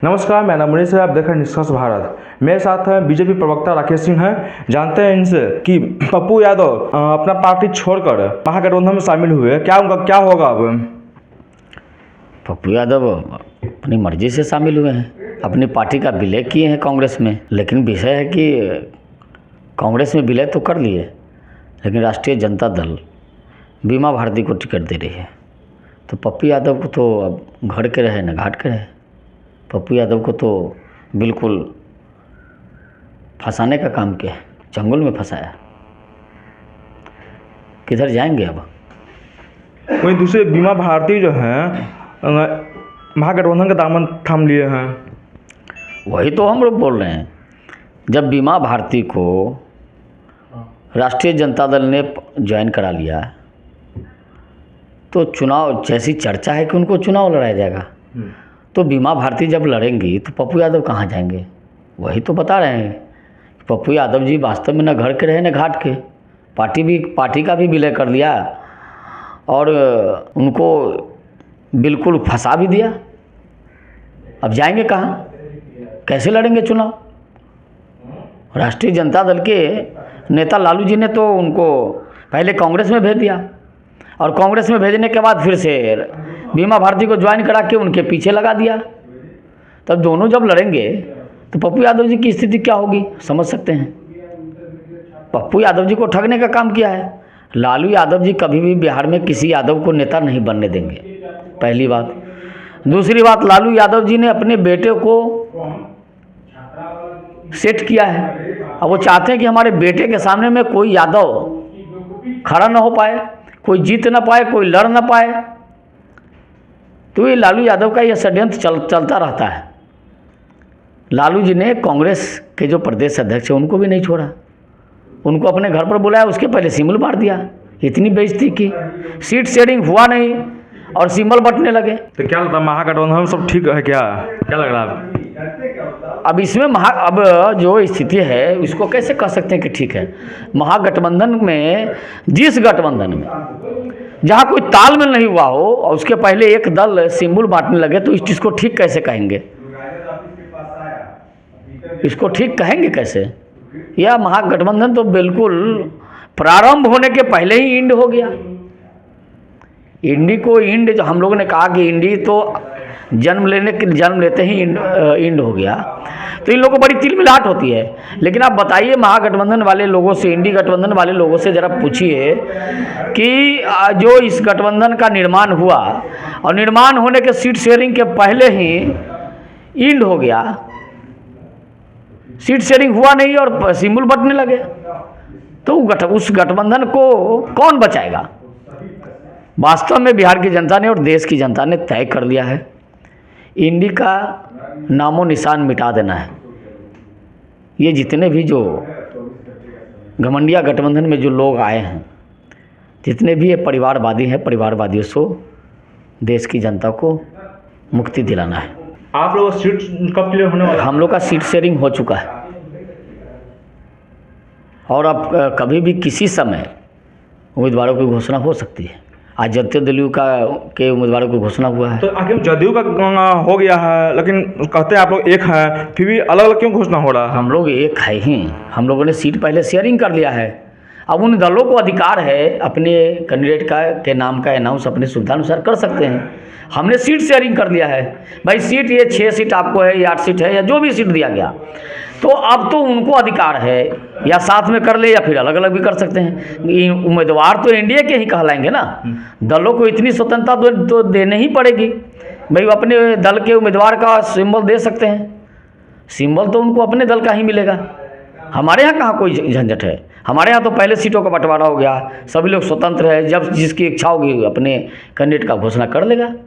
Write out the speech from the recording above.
नमस्कार, मैं नाम मनीष है। आप देख रहे हैं निष्पक्ष भारत। मेरे साथ हैं बीजेपी प्रवक्ता राकेश सिंह हैं। जानते हैं इनसे कि पप्पू यादव अपना पार्टी छोड़कर महागठबंधन में शामिल हुए, क्या उनका क्या होगा अब? पप्पू यादव अपनी मर्जी से शामिल हुए हैं, अपनी पार्टी का विलय किए हैं कांग्रेस में। लेकिन विषय है कि कांग्रेस में विलय तो कर लिए, लेकिन राष्ट्रीय जनता दल बीमा भारती को टिकट दे रही है। तो पप्पू यादव को तो अब घर के रहे न घाट के रहे। पप्पू यादव को तो बिल्कुल फंसाने का काम किया, चंगुल में फंसाया। किधर जाएंगे अब? वहीं दूसरे बीमा भारती जो हैं महागठबंधन का दामन थाम लिए हैं। वही तो हम लोग बोल रहे हैं। जब बीमा भारती को राष्ट्रीय जनता दल ने ज्वाइन करा लिया, तो चुनाव जैसी चर्चा है कि उनको चुनाव लड़ाया जाएगा, तो बीमा भारती जब लड़ेंगी तो पप्पू यादव कहाँ जाएंगे? वही तो बता रहे हैं। पप्पू यादव जी वास्तव में न घर के रहे न घाट के। पार्टी का भी विलय कर लिया और उनको बिल्कुल फंसा भी दिया। अब जाएंगे कहाँ? कैसे लड़ेंगे चुनाव? राष्ट्रीय जनता दल के नेता लालू जी ने तो उनको पहले कांग्रेस में भेज दिया, और कांग्रेस में भेजने के बाद फिर से बीमा भारती को ज्वाइन करा के उनके पीछे लगा दिया। तब दोनों जब लड़ेंगे तो पप्पू यादव जी की स्थिति क्या होगी, समझ सकते हैं। पप्पू यादव जी को ठगने का काम किया है। लालू यादव जी कभी भी बिहार में किसी यादव को नेता नहीं बनने देंगे, पहली बात। दूसरी बात, लालू यादव जी ने अपने बेटे को सेट किया है। अब वो चाहते हैं कि हमारे बेटे के सामने में कोई यादव खड़ा ना हो पाए, कोई जीत ना पाए, कोई लड़ ना पाए। तो ये लालू यादव का यह षड्यंत्र चलता रहता है। लालू जी ने कांग्रेस के जो प्रदेश अध्यक्ष हैं उनको भी नहीं छोड़ा, उनको अपने घर पर बुलाया, उसके पहले सिंबल बांट दिया। इतनी बेइज्जती की, सीट शेयरिंग हुआ नहीं और सिंबल बंटने लगे। तो क्या लगता है महागठबंधन सब ठीक है? क्या लग रहा है अब इसमें अब जो स्थिति है उसको कैसे कह सकते हैं कि ठीक है? महागठबंधन में, जिस गठबंधन में जहाँ कोई तालमेल नहीं हुआ हो और उसके पहले एक दल सिंबल बांटने लगे, तो इस चीज़ को ठीक कैसे कहेंगे? इसको ठीक कहेंगे कैसे? यह महागठबंधन तो बिल्कुल प्रारंभ होने के पहले ही इंड हो गया। इंडी को इंड, जो हम लोगों ने कहा कि इंडी तो जन्म लेते ही इंड हो गया, तो इन लोगों को बड़ी तिलमिलाहट होती है। लेकिन आप बताइए, महागठबंधन वाले लोगों से, इंडी गठबंधन वाले लोगों से ज़रा पूछिए कि जो इस गठबंधन का निर्माण हुआ और निर्माण होने के सीट शेयरिंग के पहले ही इंड हो गया, सीट शेयरिंग हुआ नहीं और सिंबल बंटने लगे, तो उस गठबंधन को कौन बचाएगा? वास्तव में बिहार की जनता ने और देश की जनता ने तय कर लिया है, इंडी का नामो निशान मिटा देना है। ये जितने भी जो घमंडिया गठबंधन में जो लोग आए हैं, जितने भी ये परिवारवादी हैं, परिवारवादियों से देश की जनता को मुक्ति दिलाना है। आप लोग सीट कब क्लियर होने वाला? हम लोग का सीट शेयरिंग हो चुका है, और अब कभी भी किसी समय उम्मीदवारों की घोषणा हो सकती है। आज जदयू के उम्मीदवारों की घोषणा हुआ है। तो आखिर जदयू का हो गया है, लेकिन कहते हैं आप लोग एक हैं, फिर भी अलग अलग क्यों घोषणा हो रहा है? हम लोग एक है ही। हम लोगों ने सीट पहले शेयरिंग कर लिया है। अब उन दलों को अधिकार है अपने कैंडिडेट के नाम का अनाउंस अपने सुविधानुसार कर सकते हैं। हमने सीट शेयरिंग कर लिया है। भाई सीट, ये 6 सीट आपको है, 8 सीट है, या जो भी सीट दिया गया, तो अब तो उनको अधिकार है, या साथ में कर ले या फिर अलग अलग भी कर सकते हैं। उम्मीदवार तो एनडीए के ही कहलाएंगे ना। दलों को इतनी स्वतंत्रता तो देनी ही पड़ेगी। भाई वो अपने दल के उम्मीदवार का सिंबल दे सकते हैं, सिंबल तो उनको अपने दल का ही मिलेगा। हमारे यहाँ कहाँ कोई झंझट है? हमारे यहाँ तो पहले सीटों का बंटवारा हो गया, सभी लोग स्वतंत्र है, जब जिसकी इच्छा होगी अपने कैंडिडेट का घोषणा कर लेगा।